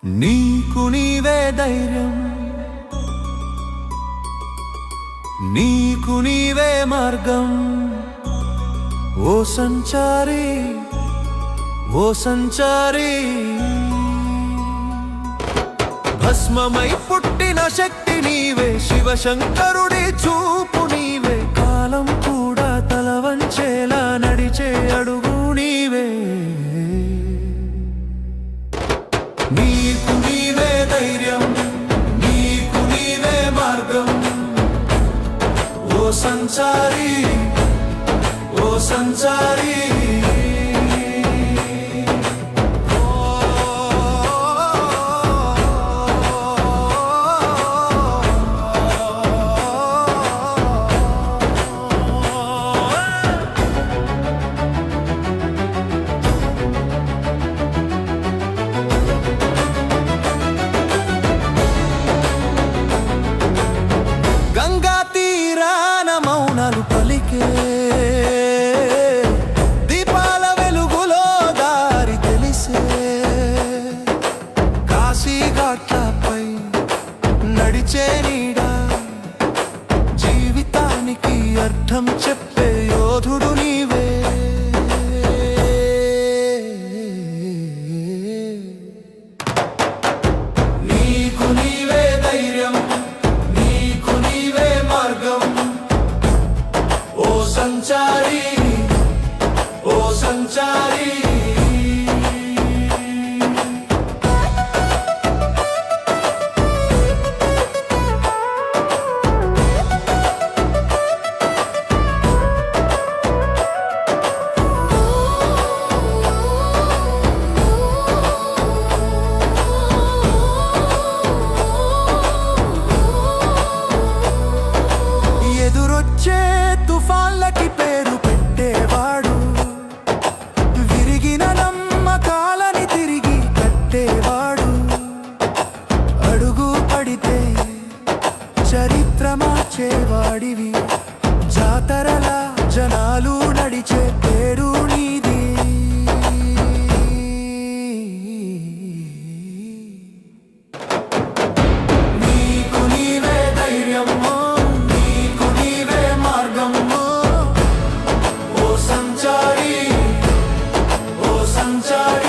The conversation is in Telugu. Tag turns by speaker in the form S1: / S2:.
S1: నీకు నీవే ధైర్యం, నీకు నీవే మార్గం. ఓ సంచారి, ఓ సంచారి, భస్మమై పుట్టిన శక్తి నీవే, శివశంకరుడి చూపు నీవే. కాలం కూడా తల వంచేలా నడిచే అడుగు నీవే. నీకు నీవే ధైర్యం, నీకు నీవే మార్గం. ఓ సంచారి, ఓ సంచారి, దీపాల వెలుగులో దారి తెలిసే. కాశీఘాట్లపై నడిచే నీడా, జీవితానికి అర్థం చెప్పే యోధుడు నీవే. నీకు నీవే ధైర్యం, నీకు నీవే మార్గం. ఓ సంచారి, ఓ సంచారి, ఎదురొచ్చే తుఫాన్లకి పేరు పెట్టేవాడు, విరిగిన నమ్మకాలని తిరిగి కట్టేవాడు. అడుగు పడితే చరిత్ర మార్చేవాడివి, జాతరల జనాలు నడిచే పేరు నీది. నీకు నీవే ధైర్యం, నీకు నీవే మార్గం. ఓ సంచారి, ఓ సంచారి.